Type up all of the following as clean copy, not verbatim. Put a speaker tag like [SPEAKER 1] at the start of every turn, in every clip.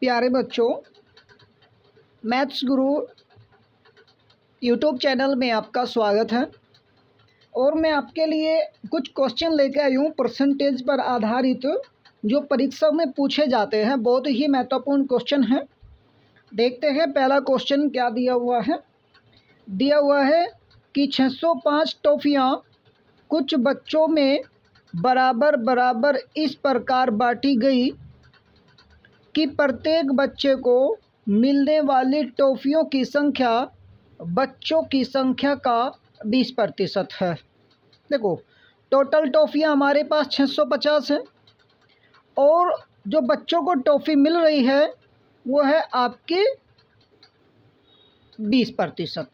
[SPEAKER 1] प्यारे बच्चों, मैथ्स गुरु YouTube channel में आपका स्वागत है। और मैं आपके लिए कुछ क्वेश्चन लेकर आई हूँ परसेंटेज पर आधारित, जो परीक्षा में पूछे जाते हैं। बहुत ही महत्वपूर्ण क्वेश्चन है। देखते हैं पहला क्वेश्चन क्या दिया हुआ है। दिया हुआ है कि 605 टॉफ़ियाँ कुछ बच्चों में बराबर बराबर इस प्रकार बांटी गई कि प्रत्येक बच्चे को मिलने वाली टॉफ़ियों की संख्या बच्चों की संख्या का 20% है। देखो, टोटल टॉफ़ियाँ हमारे पास 650 है और जो बच्चों को टॉफ़ी मिल रही है वो है आपकी 20%,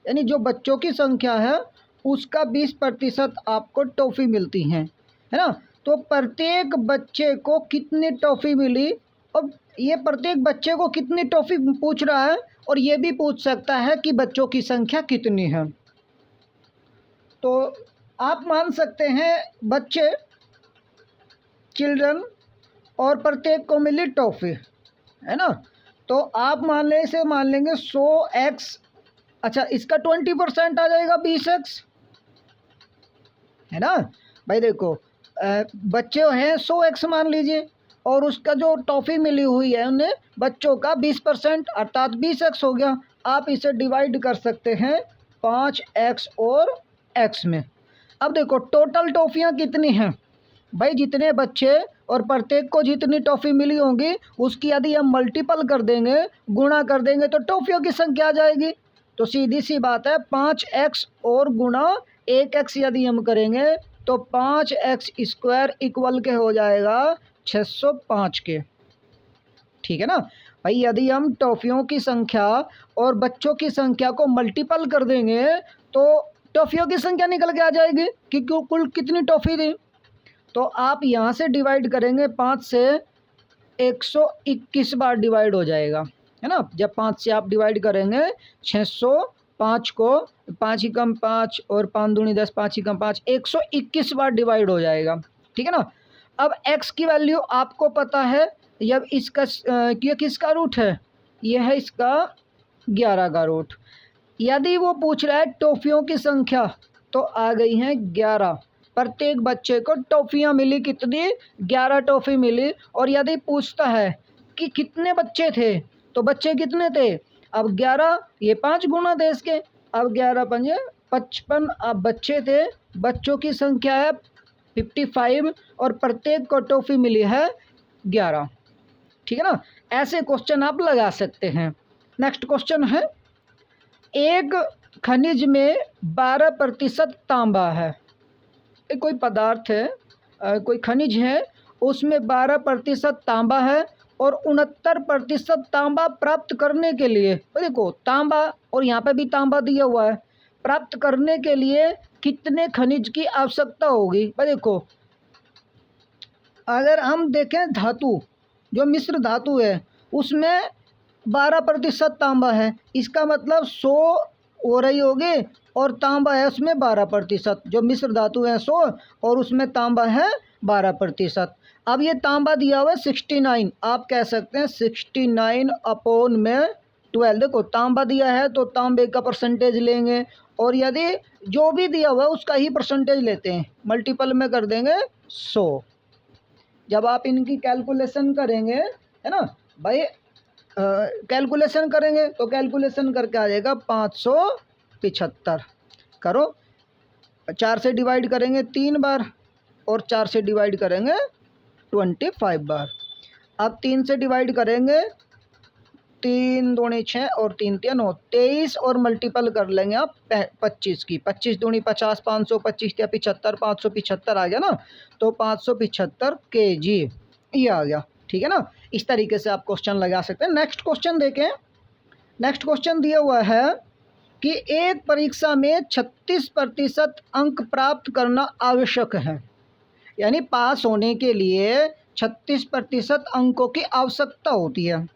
[SPEAKER 1] यानी जो बच्चों की संख्या है उसका 20% आपको टॉफ़ी मिलती हैं, है ना। तो प्रत्येक बच्चे को कितनी टॉफ़ी मिली, अब ये प्रत्येक बच्चे को कितनी टॉफ़ी पूछ रहा है और ये भी पूछ सकता है कि बच्चों की संख्या कितनी है। तो आप मान सकते हैं बच्चे, चिल्ड्रन, और प्रत्येक को मिली टॉफ़ी, है ना। तो आप मान लेंगे 100x। अच्छा, इसका 20% आ जाएगा 20x, है ना भाई। देखो, बच्चे हैं 100x मान लीजिए, और उसका जो टॉफ़ी मिली हुई है उन्हें बच्चों का 20% अर्थात 20x हो गया। आप इसे डिवाइड कर सकते हैं 5x और x में। अब देखो टोटल टॉफ़ियाँ कितनी हैं भाई, जितने बच्चे और प्रत्येक को जितनी टॉफ़ी मिली होंगी उसकी यदि हम मल्टीपल कर देंगे, गुणा कर देंगे, तो टॉफ़ियों की संख्या आ जाएगी। तो सीधी सी बात है, 5x और गुणा 1x यदि हम करेंगे तो 5x² इक्वल के हो जाएगा 605 के। ठीक है ना भाई। यदि हम टॉफ़ियों की संख्या और बच्चों की संख्या को मल्टीपल कर देंगे तो टॉफ़ियों की संख्या निकल के आ जाएगी कि कुल कितनी टॉफ़ी दी। तो आप यहाँ से डिवाइड करेंगे, 5 से 121 बार डिवाइड हो जाएगा, है ना। जब 5 से आप डिवाइड करेंगे 605 को, 5 ही कम 5 और 5 दूनी 10, 5 ही कम 5, 121 बार डिवाइड हो जाएगा। ठीक है ना। अब x की वैल्यू आपको पता है, जब इसका ये किसका रूट है, ये है इसका 11 का रूट। यदि वो पूछ रहा है टॉफ़ियों की संख्या तो आ गई हैं 11। प्रत्येक बच्चे को टॉफ़ियाँ मिली कितनी, 11 टॉफ़ी मिली। और यदि पूछता है कि कितने बच्चे थे तो बच्चे कितने थे, अब 11, ये 5 गुना थे इसके, अब 11 पंजे 55 अब बच्चे थे। बच्चों की संख्या है 55 और प्रत्येक को टॉफ़ी मिली है 11। ठीक है ना। ऐसे क्वेश्चन आप लगा सकते हैं। नेक्स्ट क्वेश्चन है, एक खनिज में 12% तांबा है। कोई पदार्थ है, कोई खनिज है, उसमें 12% तांबा है और 69% तांबा प्राप्त करने के लिए, देखो तांबा और यहाँ पे भी तांबा दिया हुआ है, प्राप्त करने के लिए कितने खनिज की आवश्यकता होगी। देखो, अगर हम देखें धातु, जो मिश्र धातु है उसमें 12% तांबा है, इसका मतलब 100 हो रही होगी और तांबा है उसमें 12%। जो मिश्र धातु है 100 और उसमें तांबा है 12%। अब ये तांबा दिया हुआ है 69, आप कह सकते हैं 69/12। देखो तांबा दिया है तो तांबे का परसेंटेज लेंगे, और यदि जो भी दिया हुआ है उसका ही परसेंटेज लेते हैं, मल्टीपल में कर देंगे 100। जब आप इनकी कैलकुलेशन करेंगे, है ना भाई, कैलकुलेशन करेंगे तो कैलकुलेशन करके आ जाएगा 575। करो, 4 से डिवाइड करेंगे 3 बार और 4 से डिवाइड करेंगे 25 बार। अब 3 से डिवाइड करेंगे, 3 दूनी 6 और 3 3 9, 23 और मल्टीपल कर लेंगे आप 25 की, 25 दूनी 50, 525 या 75, 575 आ गया ना। तो 575 kg ये आ गया। ठीक है ना। इस तरीके से आप क्वेश्चन लगा सकते हैं। नेक्स्ट क्वेश्चन देखें। नेक्स्ट क्वेश्चन दिया हुआ है कि एक परीक्षा में 36% अंक प्राप्त करना आवश्यक है, यानी पास होने के लिए 36% अंकों की आवश्यकता होती है।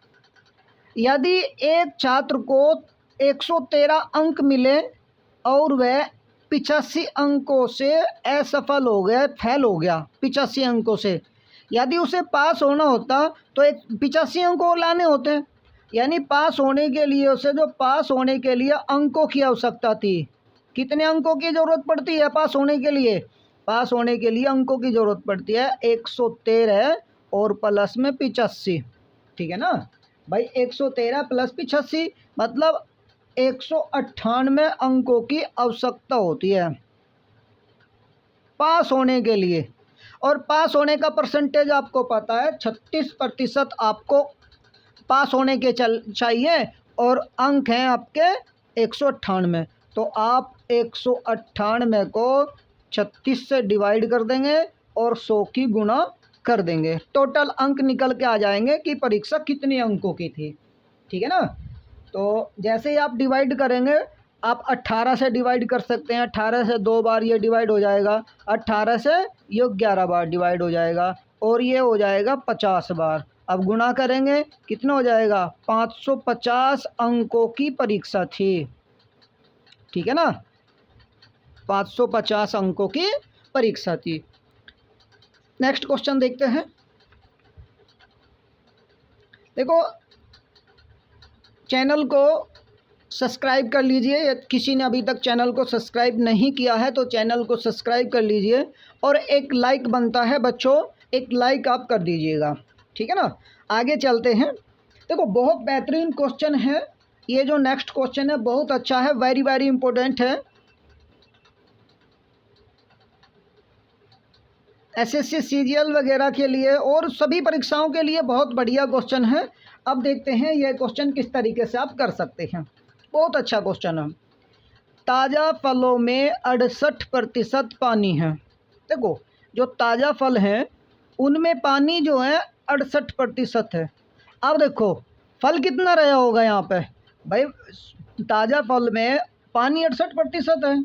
[SPEAKER 1] यदि एक छात्र को 113 अंक मिले और वह 85 अंकों से असफल हो गया, फेल हो गया 85 अंकों से, यदि उसे पास होना होता तो एक 85 अंक और लाने होते, यानी पास होने के लिए उसे जो पास होने के लिए अंकों की आवश्यकता थी। कितने अंकों की ज़रूरत पड़ती है पास होने के लिए? पास होने के लिए अंकों की ज़रूरत पड़ती है 113 और प्लस में 85, ठीक है ना भाई। 113 प्लस 85 मतलब 198 अंकों की आवश्यकता होती है पास होने के लिए। और पास होने का परसेंटेज आपको पता है 36% आपको पास होने के चाहिए, और अंक हैं आपके 198। तो आप 198 को 36 से डिवाइड कर देंगे और 100 की गुणा कर देंगे, टोटल अंक निकल के आ जाएंगे कि परीक्षा कितने अंकों की थी, ठीक है ना। तो जैसे ही आप डिवाइड करेंगे, आप 18 से डिवाइड कर सकते हैं, 18 से 2 बार ये डिवाइड हो जाएगा, 18 से ये 11 बार डिवाइड हो जाएगा, और ये हो जाएगा 50 बार। अब गुणा करेंगे कितना हो जाएगा, 550 अंकों की परीक्षा थी, ठीक है ना। 550 अंकों की परीक्षा थी। नेक्स्ट क्वेश्चन देखते हैं। देखो, चैनल को सब्सक्राइब कर लीजिए, किसी ने अभी तक चैनल को सब्सक्राइब नहीं किया है तो चैनल को सब्सक्राइब कर लीजिए, और एक लाइक बनता है बच्चों, एक लाइक आप कर दीजिएगा, ठीक है ना। आगे चलते हैं। देखो, बहुत बेहतरीन क्वेश्चन है ये, जो नेक्स्ट क्वेश्चन है बहुत अच्छा है, वेरी वेरी इंपॉर्टेंट है, एसएससी सीजीएल वगैरह के लिए और सभी परीक्षाओं के लिए बहुत बढ़िया क्वेश्चन है। अब देखते हैं यह क्वेश्चन किस तरीके से आप कर सकते हैं। बहुत अच्छा क्वेश्चन है। ताज़ा फलों में 68% पानी है। देखो, जो ताज़ा फल हैं उनमें पानी जो है 68% है। अब देखो फल कितना रहा होगा यहाँ पे भाई, ताज़ा फल में पानी 68% है,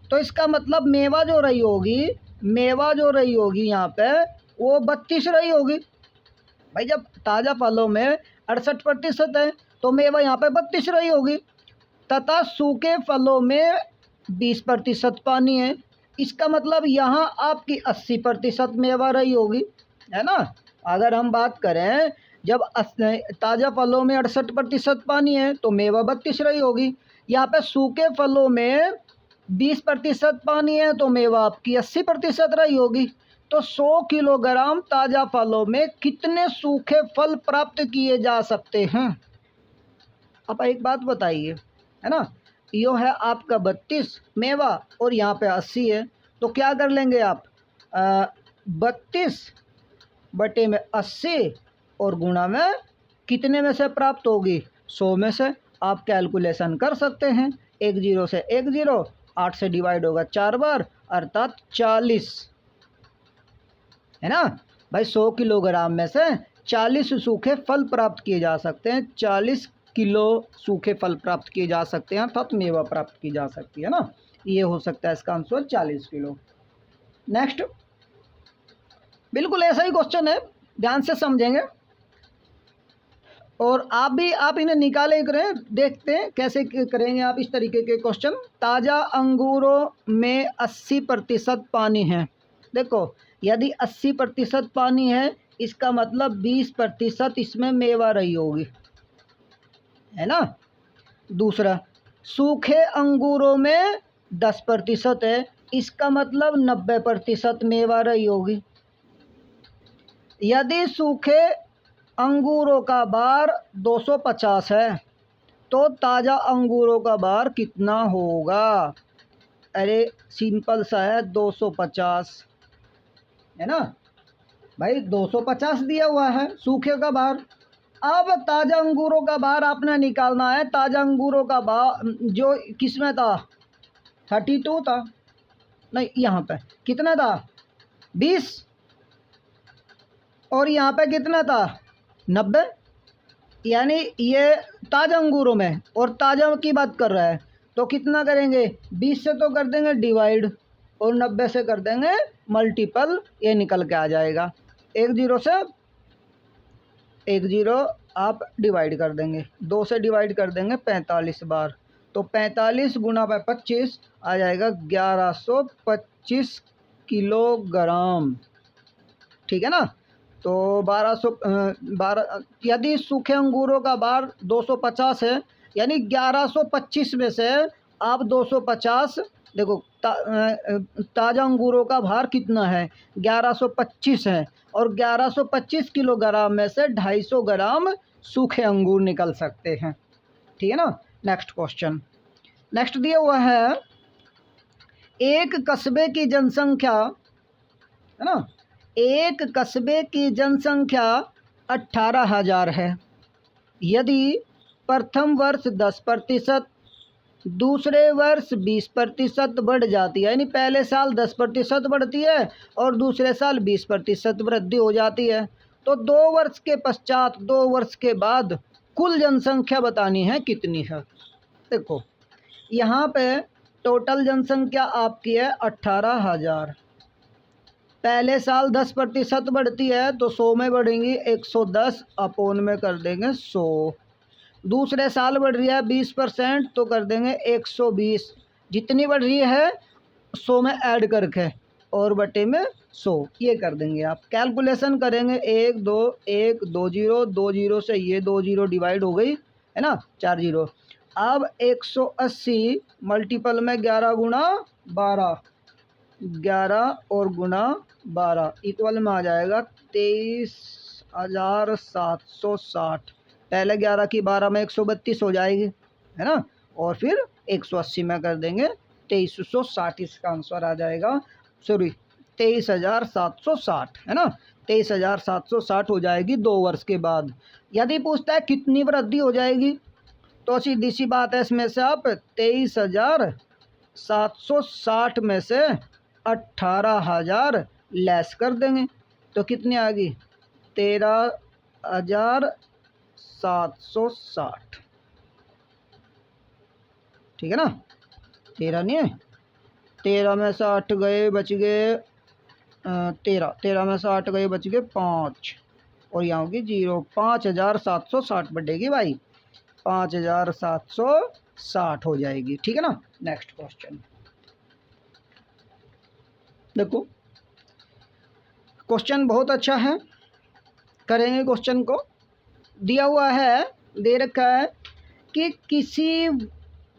[SPEAKER 1] तो इसका मतलब मेवा जो रही होगी, मेवा जो रही होगी यहाँ पे वो 32 रही होगी भाई। जब ताज़ा फलों में 68% है तो मेवा यहाँ पे 32 रही होगी, तथा सूखे फलों में 20% पानी है, इसका मतलब यहाँ आपकी 80% मेवा रही होगी, है ना। अगर हम बात करें, जब ताज़ा फलों में 68% पानी है तो मेवा 32 रही होगी, यहाँ पे सूखे फलों में 20% पानी है तो मेवा आपकी 80% रही होगी। तो 100 किलोग्राम ताज़ा फलों में कितने सूखे फल प्राप्त किए जा सकते हैं? अब एक बात बताइए, है ना, यो है आपका 32 मेवा और यहाँ पे 80 है, तो क्या कर लेंगे आप, 32 बटे में 80 और गुणा में कितने में से प्राप्त होगी, 100 में से। आप कैलकुलेशन कर सकते हैं, 1 0 से 1 0, 8 से डिवाइड होगा 4 बार, अर्थात 40, है ना भाई। 100 किलोग्राम में से 40 सूखे फल प्राप्त किए जा सकते हैं, 40 किलो सूखे फल प्राप्त किए जा सकते हैं, अर्थात मेवा प्राप्त की जा सकती है ना। ये हो सकता है इसका आंसर 40 किलो। नेक्स्ट, बिल्कुल ऐसा ही क्वेश्चन है, ध्यान से समझेंगे और आप इन्हें निकाले करें, देखते हैं कैसे करेंगे आप इस तरीके के क्वेश्चन। ताज़ा अंगूरों में 80% पानी है। देखो, यदि 80% पानी है इसका मतलब 20% इसमें मेवा रही होगी, है ना। दूसरा, सूखे अंगूरों में 10% है, इसका मतलब 90% मेवा रही होगी। यदि सूखे अंगूरों का भार 250 है तो ताज़ा अंगूरों का भार कितना होगा? अरे सिंपल सा है, 250, है ना भाई। 250 दिया हुआ है सूखे का भार। अब ताज़ा अंगूरों का भार आपने निकालना है। ताज़ा अंगूरों का भार जो किस में था, 32 था, नहीं यहाँ पे कितना था, 20, और यहाँ पे कितना था, 90। यानी ये ताज़ा अंगूरों में, और ताज़ा की बात कर रहा है, तो कितना करेंगे, 20 से तो कर देंगे डिवाइड और 90 से कर देंगे मल्टीपल, ये निकल के आ जाएगा। 1 0 से 1 0 आप डिवाइड कर देंगे, 2 से डिवाइड कर देंगे 45 बार, तो 45 गुना 25 आ जाएगा 1125 किलोग्राम, ठीक है ना। तो 12 यदि सूखे अंगूरों का भार 250 है, यानी 1125 में से आप 250, देखो ताज़ा अंगूरों का भार कितना है, 1125 है, और 1125 किलोग्राम में से 250 ग्राम सूखे अंगूर निकल सकते हैं। ठीक है ना। नेक्स्ट क्वेश्चन, नेक्स्ट दिया हुआ है, एक कस्बे की जनसंख्या, है ना, एक कस्बे की जनसंख्या 18,000 है। यदि प्रथम वर्ष 10%, दूसरे वर्ष 20% बढ़ जाती है, यानी पहले साल 10% बढ़ती है और दूसरे साल 20% वृद्धि हो जाती है, तो 2 वर्ष के पश्चात, 2 वर्ष के बाद कुल जनसंख्या बतानी है कितनी है। देखो यहाँ पे टोटल जनसंख्या आपकी है 18,000। पहले साल 10% बढ़ती है तो 100 में बढ़ेंगी, 110 अपोन में कर देंगे 100। दूसरे साल बढ़ रही है 20% तो कर देंगे 120। जितनी बढ़ रही है 100 में ऐड करके और बटे में 100, ये कर देंगे। आप कैलकुलेशन करेंगे, 1 2 1 2 0 2 0 से ये 2 0 डिवाइड हो गई, है ना, 4 0। अब 180 मल्टीपल में 11 गुणा 12, 11 और गुणा 12 इक्वल में आ जाएगा 23,760। पहले 11 की 12 में 132 हो जाएगी, है ना, और फिर 180 में कर देंगे 2360, इसका आंसर आ जाएगा, सॉरी 23,760, है ना, 23,760 हो जाएगी 2 वर्ष के बाद। यदि पूछता है कितनी वृद्धि हो जाएगी, तो सीधी सी बात है, इसमें से आप 23,760 में से 18,000 लेस कर देंगे तो कितनी आ गई, 13,760। ठीक है ना, 13 नहीं है, 13 में से 8 गए, बच गए 13 में से 8 गए, बच गए 5, और यहाँ होगी 0। 5,760 बढ़ेगी भाई, 5,760 हो जाएगी। ठीक है ना। नेक्स्ट क्वेश्चन देखो, क्वेश्चन बहुत अच्छा है, करेंगे क्वेश्चन को। दिया हुआ है, दे रखा है कि किसी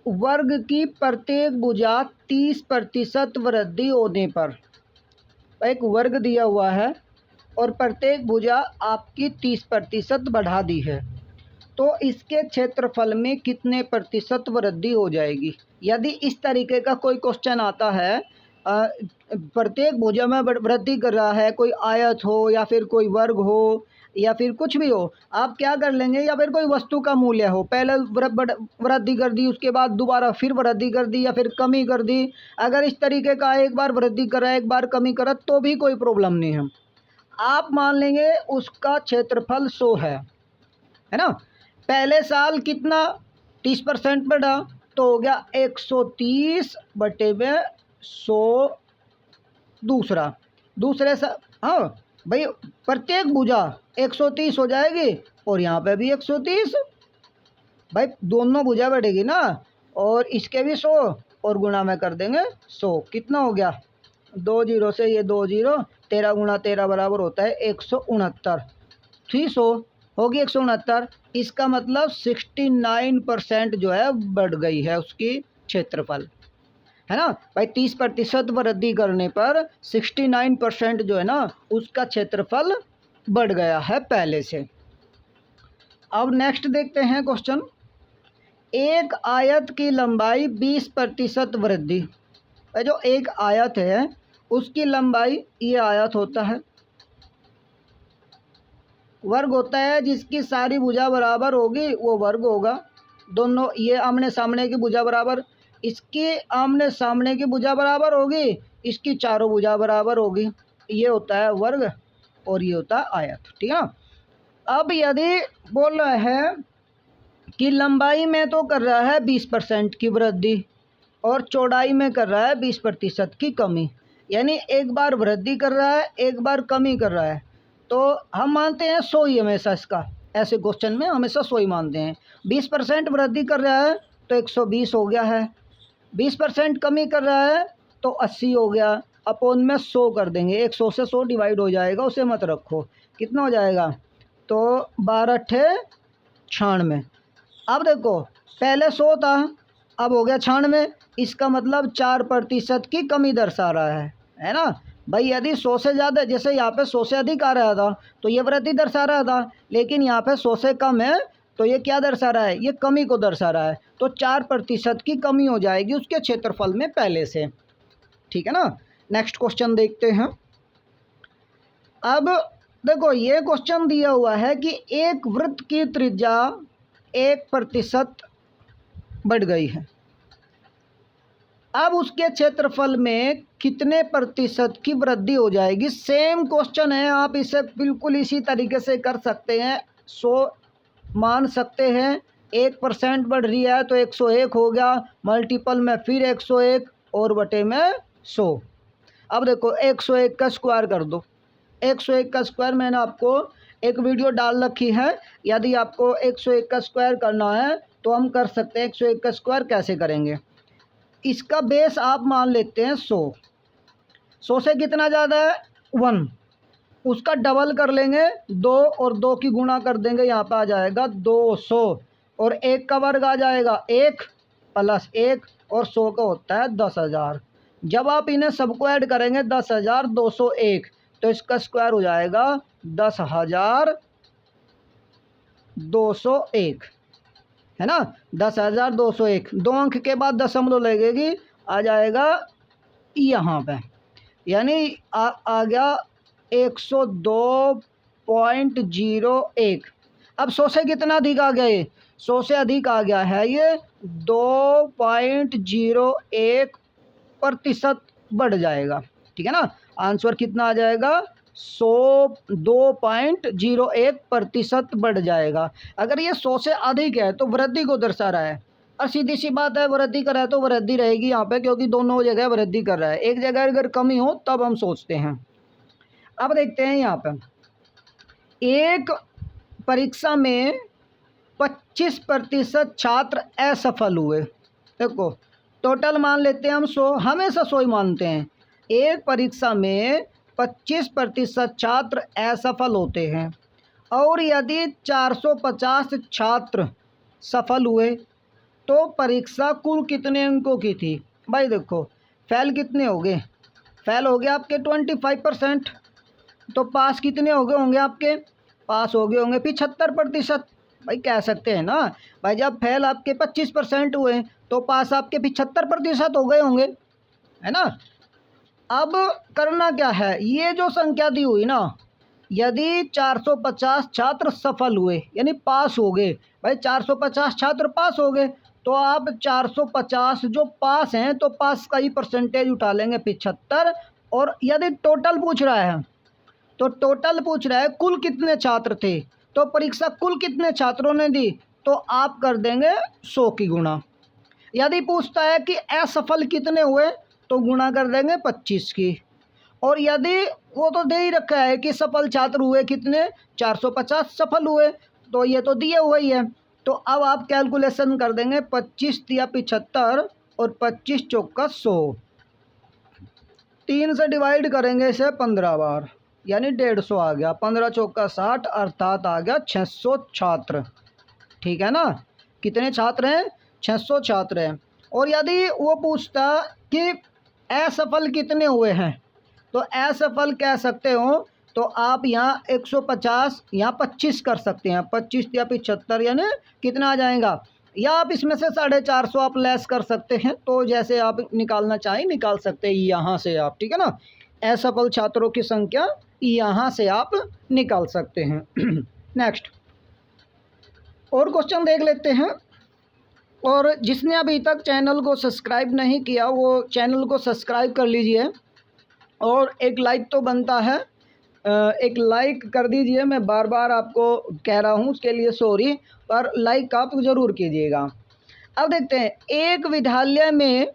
[SPEAKER 1] वर्ग की प्रत्येक भुजा 30% वृद्धि होने पर, एक वर्ग दिया हुआ है और प्रत्येक भुजा आपकी 30% बढ़ा दी है, तो इसके क्षेत्रफल में कितने प्रतिशत वृद्धि हो जाएगी। यदि इस तरीके का कोई क्वेश्चन आता है, प्रत्येक भुजा में वृद्धि कर रहा है, कोई आयत हो या फिर कोई वर्ग हो या फिर कुछ भी हो, आप क्या कर लेंगे, या फिर कोई वस्तु का मूल्य हो, पहले वृद्धि कर दी, उसके बाद दोबारा फिर वृद्धि कर दी या फिर कमी कर दी। अगर इस तरीके का एक बार वृद्धि करा, एक बार कमी करा, तो भी कोई प्रॉब्लम नहीं है। आप मान लेंगे उसका क्षेत्रफल 100 है ना। पहले साल कितना, 30% बढ़ा, तो हो गया 130 बटे में 100। दूसरे साल, हाँ भाई, प्रत्येक भुजा 130 हो जाएगी और यहाँ पे भी 130, भाई दोनों भुजा बढ़ेगी ना, और इसके भी 100 और गुणा में कर देंगे 100। कितना हो गया, 2 0 से ये 2 0, 13 गुणा 13 बराबर होता है 169। 300 होगी 169। इसका मतलब 69% जो है बढ़ गई है उसकी क्षेत्रफल, है ना भाई। 30% वृद्धि करने पर 69% जो है ना उसका क्षेत्रफल बढ़ गया है पहले से। अब नेक्स्ट देखते हैं क्वेश्चन, एक आयत की लंबाई 20% वृद्धि। जो एक आयत है उसकी लंबाई, ये आयत होता है, वर्ग होता है जिसकी सारी भुजा बराबर होगी वो वर्ग होगा। दोनों ये आमने सामने की भुजा बराबर, इसकी आमने सामने की भुजा बराबर होगी, इसकी चारों भुजा बराबर होगी, ये होता है वर्ग और ये होता है आयत। ठीक है। अब यदि बोल रहा है कि लंबाई में तो कर रहा है 20% की वृद्धि और चौड़ाई में कर रहा है 20% की कमी, यानी एक बार वृद्धि कर रहा है, एक बार कमी कर रहा है, तो हम मानते हैं 100 ही हमेशा, इसका ऐसे क्वेश्चन में हमेशा 100 ही मानते हैं। 20% वृद्धि कर रहा है तो 120 हो गया है, 20% कमी कर रहा है तो 80 हो गया, अपोन में 100 कर देंगे, 100 से 100 डिवाइड हो जाएगा, उसे मत रखो। कितना हो जाएगा, तो 12 अट्ठे 96। अब देखो पहले 100 था, अब हो गया 96, इसका मतलब 4% की कमी दर्शा रहा है ना भाई। यदि 100 से ज़्यादा, जैसे यहाँ पे 100 से अधिक आ रहा था तो ये वृद्धि दर्शा रहा था, लेकिन यहाँ पे 100 से कम है तो ये क्या दर्शा रहा है, ये कमी को दर्शा रहा है। तो 4% की कमी हो जाएगी उसके क्षेत्रफल में पहले से, ठीक है ना। नेक्स्ट क्वेश्चन देखते हैं। अब देखो ये क्वेश्चन दिया हुआ है कि एक वृत्त की त्रिज्या 1% बढ़ गई है, अब उसके क्षेत्रफल में कितने प्रतिशत की वृद्धि हो जाएगी। सेम क्वेश्चन है, आप इसे बिल्कुल इसी तरीके से कर सकते हैं। 100 मान सकते हैं, 1% बढ़ रही है तो 101 हो गया, मल्टीपल में फिर 101 और बटे में 100। अब देखो 101 का स्क्वायर कर दो। 101 का स्क्वायर मैंने आपको एक वीडियो डाल रखी है, यदि आपको 101 का स्क्वायर करना है तो हम कर सकते हैं। 101 का स्क्वायर कैसे करेंगे, इसका बेस आप मान लेते हैं 100, 100 से कितना ज़्यादा है 1, उसका डबल कर लेंगे 2 और 2 की गुणा कर देंगे, यहाँ पे आ जाएगा 200 और 1 का वर्ग आ जाएगा 1 प्लस 1 और 100 का होता है 10,000। जब आप इन्हें सबको ऐड करेंगे 10,201 तो इसका स्क्वायर हो जाएगा 10,201, है ना। 10,201, 2 अंक के बाद दशमलव लगेगी, आ जाएगा यहाँ पे, यानी आ गया 102.01। अब 100 से कितना अधिक आ गया, ये 100 से अधिक आ गया है, ये 2.01% बढ़ जाएगा, ठीक है ना। आंसर कितना आ जाएगा, 2.01% बढ़ जाएगा। अगर ये 100 से अधिक है तो वृद्धि को दर्शा रहा है, और सीधी सी बात है वृद्धि कर रहा है तो वृद्धि रहेगी यहाँ पे, क्योंकि दोनों जगह वृद्धि कर रहा है। एक जगह अगर कमी हो तब हम सोचते हैं। अब देखते हैं यहाँ पे, एक परीक्षा में 25% छात्र असफल हुए। देखो टोटल मान लेते हैं हम 100, हमेशा 100 ही मानते हैं। एक परीक्षा में 25% छात्र असफल होते हैं, और यदि 450 छात्र सफल हुए तो परीक्षा कुल कितने अंकों की थी। भाई देखो फेल कितने हो गए, फेल हो गए आपके 25%, तो पास कितने हो गए होंगे आपके, पास हो गए होंगे 75%। भाई कह सकते हैं ना भाई, जब फेल आपके 25% हुए तो पास आपके 75% हो गए होंगे, है ना। अब करना क्या है, ये जो संख्या दी हुई ना, यदि 450 छात्र सफल हुए यानी पास हो गए, भाई 450 छात्र पास हो गए, तो आप 450 जो पास हैं तो पास का ही परसेंटेज उठा लेंगे 75। और यदि टोटल पूछ रहा है तो टोटल पूछ रहा है कुल कितने छात्र थे, तो परीक्षा कुल कितने छात्रों ने दी तो आप कर देंगे 100 की गुणा। यदि पूछता है कि असफल कितने हुए तो गुणा कर देंगे 25 की। और यदि वो तो दे ही रखा है कि सफल छात्र हुए कितने, 450 सफल हुए, तो ये तो दिए हुए ही है। तो अब आप कैलकुलेशन कर देंगे 25 या 75 और 25 चौका 100, 3 से डिवाइड करेंगे इसे 15 बार, यानी 150 आ गया। 15 चौका 60, अर्थात आ गया 600 छात्र, ठीक है ना। कितने छात्र हैं, 600 छात्र हैं। और यदि वो पूछता कि असफल कितने हुए हैं, तो असफल कह सकते हो तो आप यहाँ 150 यहाँ 25 कर सकते हैं, 25 या 75 यानी कितना आ जाएगा, या आप इसमें से 450 आप लेस कर सकते हैं, तो जैसे आप निकालना चाहें निकाल सकते हैं यहाँ से आप, ठीक है ना। असफल छात्रों की संख्या यहाँ से आप निकाल सकते हैं। नेक्स्ट और क्वेश्चन देख लेते हैं। और जिसने अभी तक चैनल को सब्सक्राइब नहीं किया वो चैनल को सब्सक्राइब कर लीजिए, और एक लाइक तो बनता है, एक लाइक कर दीजिए। मैं बार बार आपको कह रहा हूँ उसके लिए सॉरी, पर लाइक आप ज़रूर कीजिएगा। अब देखते हैं, एक विद्यालय में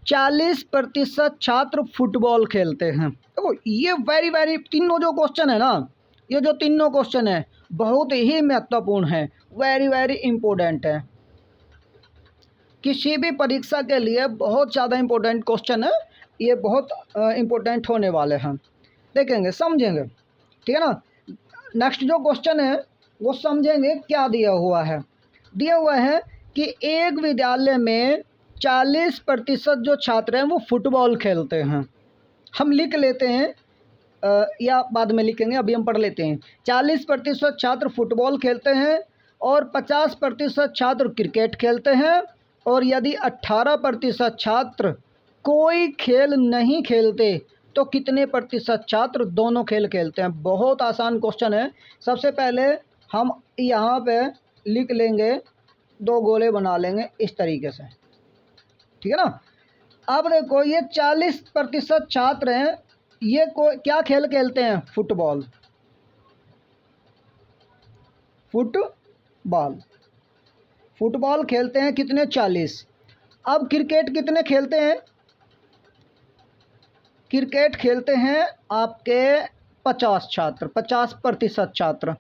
[SPEAKER 1] 40% छात्र फुटबॉल खेलते हैं। देखो ये वेरी तीनों जो क्वेश्चन है ना, ये जो तीनों क्वेश्चन है बहुत ही महत्वपूर्ण है, वेरी इम्पोर्टेंट है। किसी भी परीक्षा के लिए बहुत ज़्यादा इम्पोर्टेंट क्वेश्चन है ये, बहुत इम्पोर्टेंट होने वाले हैं। देखेंगे समझेंगे। ठीक है ना। नेक्स्ट जो क्वेश्चन है वो समझेंगे क्या दिया हुआ है। दिया हुआ है कि एक विद्यालय में 40% जो छात्र हैं वो फुटबॉल खेलते हैं। हम लिख लेते हैं या बाद में लिखेंगे, अभी हम पढ़ लेते हैं। 40% छात्र फुटबॉल खेलते हैं और 50% छात्र क्रिकेट खेलते हैं, और यदि 18% छात्र कोई खेल नहीं खेलते तो कितने प्रतिशत छात्र दोनों खेल खेलते हैं। बहुत आसान क्वेश्चन है। सबसे पहले हम यहाँ पे लिख लेंगे, दो गोले बना लेंगे इस तरीके से, ठीक है ना। अब देखो ये 40% छात्र हैं, ये क्या खेल खेलते हैं? फुटबॉल। फुटबॉल फुटबॉल खेलते हैं कितने? 40। अब क्रिकेट कितने खेलते हैं? क्रिकेट खेलते हैं आपके 50 छात्र, 50% छात्र।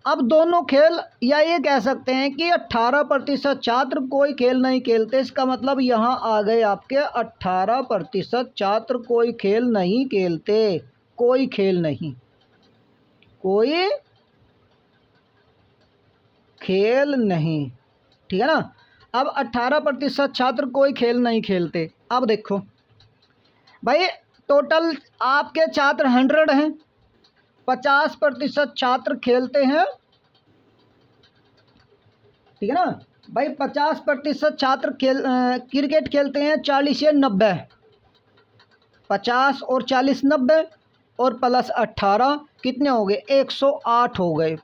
[SPEAKER 1] अब दोनों खेल, या ये कह सकते हैं कि 18% छात्र कोई खेल नहीं खेलते। इसका मतलब यहाँ आ गए आपके 18% छात्र कोई खेल नहीं खेलते। कोई खेल नहीं, कोई खेल नहीं, ठीक है ना। अब 18% छात्र कोई खेल नहीं खेलते। अब देखो भाई, टोटल आपके छात्र 100 हैं, 50% छात्र खेलते हैं, ठीक है ना भाई। 50% छात्र क्रिकेट खेलते हैं। 40 या 90, 50 और 40 90, और प्लस 18 कितने हो गए? 108 हो गए।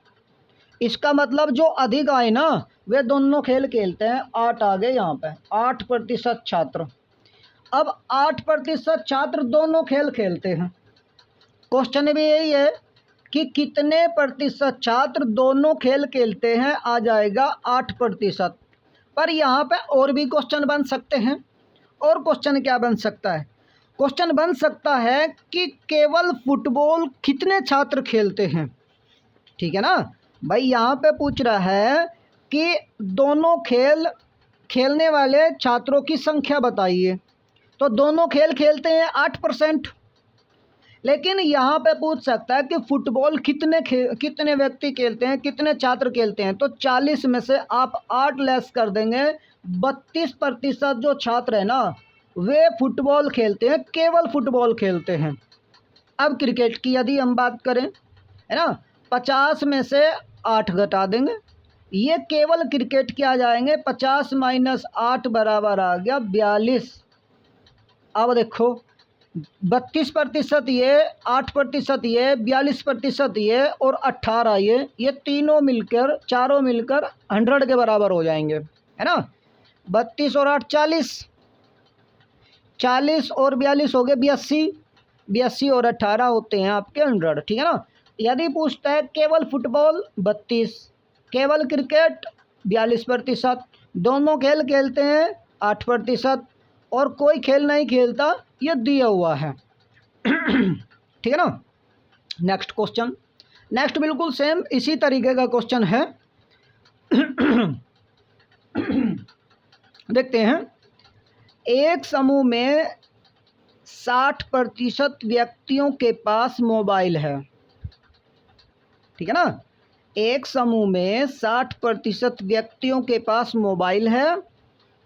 [SPEAKER 1] इसका मतलब जो अधिक आए ना वे दोनों खेल खेलते हैं। 8 आ गए यहाँ पे, 8% छात्र। अब 8% छात्र दोनों खेल खेलते हैं। क्वेश्चन भी यही है कि कितने प्रतिशत छात्र दोनों खेल खेलते हैं, आ जाएगा 8%। पर यहाँ पे और भी क्वेश्चन बन सकते हैं। और क्वेश्चन क्या बन सकता है? क्वेश्चन बन सकता है कि केवल फुटबॉल कितने छात्र खेलते हैं, ठीक है ना भाई। यहाँ पे पूछ रहा है कि दोनों खेल खेलने वाले छात्रों की संख्या बताइए। तो दोनों खेल खेलते हैं 8%। लेकिन यहाँ पे पूछ सकता है कि फुटबॉल कितने व्यक्ति खेलते हैं, कितने छात्र खेलते हैं। तो 40 में से आप 8 लेस कर देंगे, 32% जो छात्र है ना वे फुटबॉल खेलते हैं, केवल फुटबॉल खेलते हैं। अब क्रिकेट की यदि हम बात करें, है ना, 50 में से 8 घटा देंगे, ये केवल क्रिकेट के आ जाएंगे। 50 माइनस 8 बराबर आ गया 42। अब देखो 32% ये, 8% ये, 42% ये, और 18 ये तीनों मिलकर, चारों मिलकर 100 के बराबर हो जाएंगे, है ना। 32 और 8 40, 40 और 42 हो गए 82, 82 और 18 होते हैं आपके 100, ठीक है ना। यदि पूछता है केवल फुटबॉल 32, केवल क्रिकेट 42%, दोनों खेल खेलते हैं 8%, और कोई खेल नहीं खेलता, ये दिया हुआ है। ठीक है ना। नेक्स्ट क्वेश्चन, नेक्स्ट बिल्कुल सेम इसी तरीके का क्वेश्चन है। देखते हैं। एक समूह में 60% व्यक्तियों के पास मोबाइल है, ठीक है ना। एक समूह में 60% व्यक्तियों के पास मोबाइल है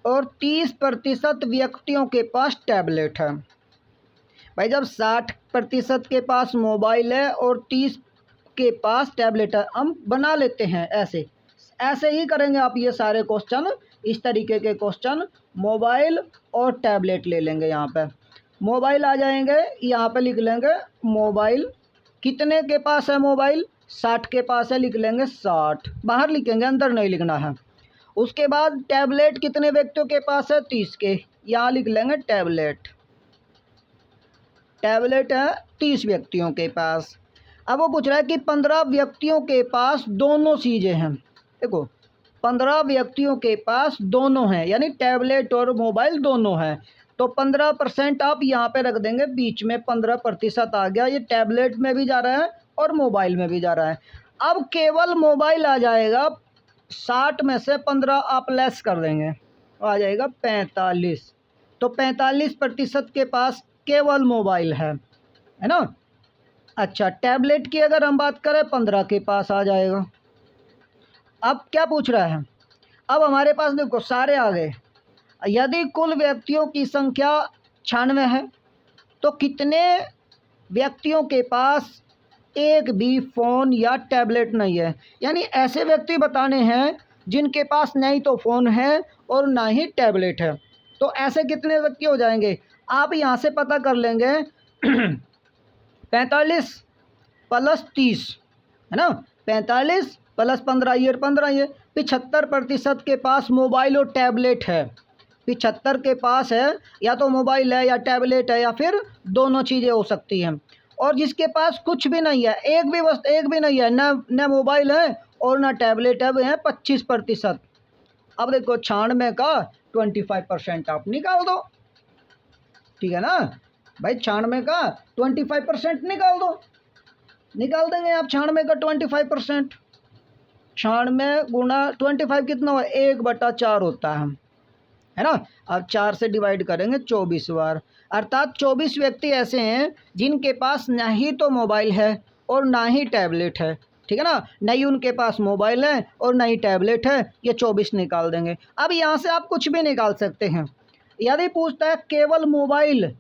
[SPEAKER 1] और 30% व्यक्तियों के पास टैबलेट है। भाई जब 60% के पास मोबाइल है और 30 के पास टैबलेट है, हम बना लेते हैं ऐसे ऐसे ही करेंगे आप ये सारे क्वेश्चन, इस तरीके के क्वेश्चन। मोबाइल और टैबलेट ले लेंगे। यहाँ पे मोबाइल आ जाएंगे, यहाँ पे लिख लेंगे मोबाइल। कितने के पास है मोबाइल? 60 के पास है, लिख लेंगे 60, बाहर लिखेंगे, अंदर नहीं लिखना है। उसके बाद टैबलेट कितने व्यक्तियों के पास है? 30 के, यहाँ लिख लेंगे टैबलेट। टैबलेट है 30 व्यक्तियों के पास। अब वो पूछ रहा है कि 15 व्यक्तियों के पास दोनों चीज़ें हैं। देखो 15 व्यक्तियों के पास दोनों हैं, यानी टैबलेट और मोबाइल दोनों हैं। तो 15% आप यहाँ पे रख देंगे बीच में, 15% आ गया। ये टैबलेट में भी जा रहा है और मोबाइल में भी जा रहा है। अब केवल मोबाइल आ जाएगा, 60 में से 15 आप लेस कर देंगे, आ जाएगा 45। तो 45% के पास केवल मोबाइल है ना। अच्छा, टैबलेट की अगर हम बात करें 15 के पास आ जाएगा। अब क्या पूछ रहा है, अब हमारे पास देखो सारे आ गए। यदि कुल व्यक्तियों की संख्या 96 है तो कितने व्यक्तियों के पास एक भी फ़ोन या टैबलेट नहीं है? यानी ऐसे व्यक्ति बताने हैं जिनके पास नहीं तो फ़ोन है और ना ही टैबलेट है। तो ऐसे कितने व्यक्ति हो जाएंगे? आप यहाँ से पता कर लेंगे 45 प्लस 30 है ना, 45 प्लस 15 ये 15 ये 75% के पास मोबाइल और टैबलेट है। 75 के पास है, या तो मोबाइल है या टैबलेट है या फिर दोनों चीज़ें हो सकती हैं। और जिसके पास कुछ भी नहीं है, एक भी नहीं है, ना मोबाइल है और ना टैबलेट है, वे हैं 25%। अब देखो 96 का 25% आप निकाल दो, ठीक है ना भाई। 96 का 25% निकाल दो, निकाल देंगे आप 96 का 25%। 96 गुणा 25 कितना हुआ, 1/4 होता है ना। अब 4 से डिवाइड करेंगे 24 बार, अर्थात 24 व्यक्ति ऐसे हैं जिनके पास ना ही तो मोबाइल है और ना ही टैबलेट है, ठीक है ना। नहीं उनके पास मोबाइल है और ना ही टैबलेट है, ये 24 निकाल देंगे। अब यहाँ से आप कुछ भी निकाल सकते हैं। यदि पूछता है केवल मोबाइल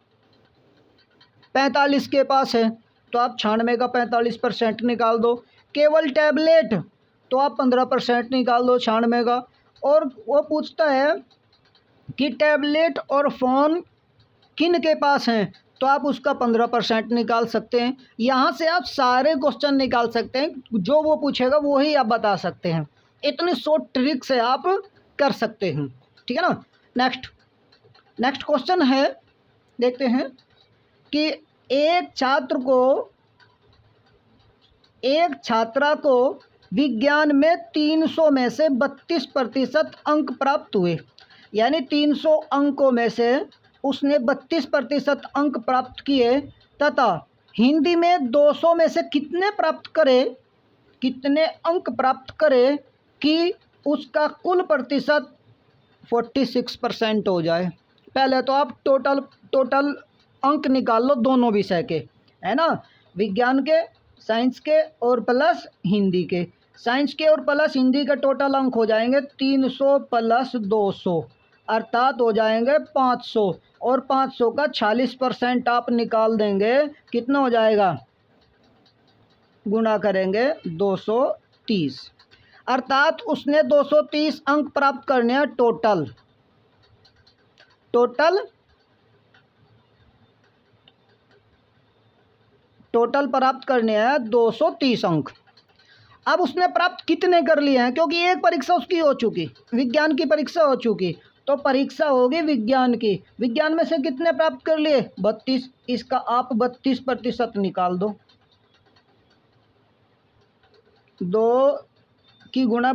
[SPEAKER 1] 45 के पास है तो आप 96 का 45% निकाल दो। केवल टैबलेट तो आप 15% निकाल दो 96 का। और वो पूछता है कि टैबलेट और फ़ोन किन के पास हैं, तो आप उसका 15% निकाल सकते हैं। यहाँ से आप सारे क्वेश्चन निकाल सकते हैं, जो वो पूछेगा वो ही आप बता सकते हैं। इतनी शॉर्ट ट्रिक से आप कर सकते हैं, ठीक है ना। नेक्स्ट क्वेश्चन है, देखते हैं कि एक छात्रा को विज्ञान में 300 में से 32% अंक प्राप्त हुए। यानी 300 अंकों में से उसने 32% अंक प्राप्त किए, तथा हिंदी में 200 में से कितने अंक प्राप्त करे कि उसका कुल प्रतिशत 46% हो जाए। पहले तो आप टोटल अंक निकाल लो दोनों विषय के, है ना, विज्ञान के, साइंस के और प्लस हिंदी के। साइंस के और प्लस हिंदी के टोटल अंक हो जाएंगे 300 प्लस 200, अर्थात हो जाएंगे 500। और 500 का 46% आप निकाल देंगे, कितना हो जाएगा, गुणा करेंगे 230, अर्थात उसने 230 अंक प्राप्त करने हैं टोटल प्राप्त करने हैं 230 अंक। अब उसने प्राप्त कितने कर लिए हैं, क्योंकि एक परीक्षा उसकी हो चुकी, विज्ञान की परीक्षा हो चुकी, तो परीक्षा होगी विज्ञान की। विज्ञान में से कितने प्राप्त कर लिए, 32। इसका आप 32% निकाल दो। 3 की गुणा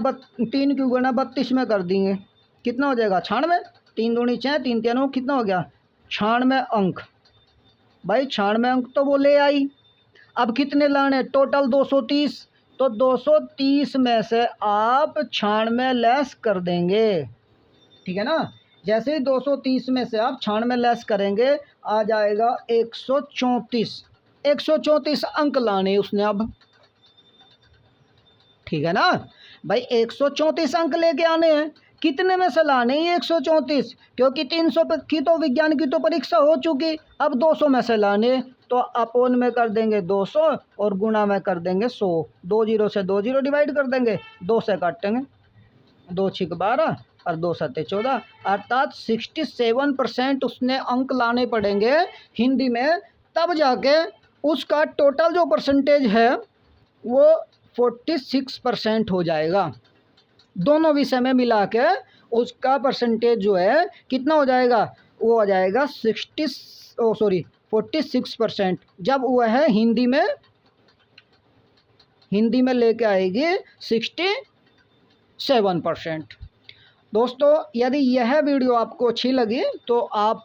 [SPEAKER 1] 32 में कर देंगे, कितना हो जाएगा, 96। 3 दूनी 6, 3 3 कितना हो गया, 96 अंक। भाई 96 अंक तो वो ले आई। अब कितने लाने, टोटल 230, तो 230 में से आप 96 लेस कर देंगे, ठीक है ना। जैसे ही 230 में से आप 96 लेस करेंगे, आ जाएगा 134 अंक लाने उसने अब, ठीक है ना भाई। 134 अंक लेके आने हैं, कितने में से लाने हैं 134, क्योंकि 300 की तो विज्ञान की तो परीक्षा हो चुकी। अब 200 में से लाने, तो अपोन में कर देंगे 200 और गुणा में कर देंगे 100। 2 0 से 2 0 डिवाइड कर देंगे, 2 से काटेंगे, 2 6 12 और 2 7 14, अर्थात 67% उसने अंक लाने पड़ेंगे हिंदी में, तब जाके उसका टोटल जो परसेंटेज है वो 46% हो जाएगा। दोनों विषय में मिला के उसका परसेंटेज जो है कितना हो जाएगा, वो हो जाएगा 46%। जब वह है हिंदी में लेके आएगी 67%। दोस्तों, यदि यह वीडियो आपको अच्छी लगी तो आप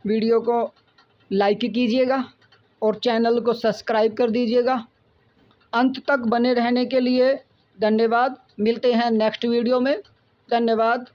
[SPEAKER 1] वीडियो को लाइक कीजिएगा और चैनल को सब्सक्राइब कर दीजिएगा। अंत तक बने रहने के लिए धन्यवाद। मिलते हैं नेक्स्ट वीडियो में, धन्यवाद।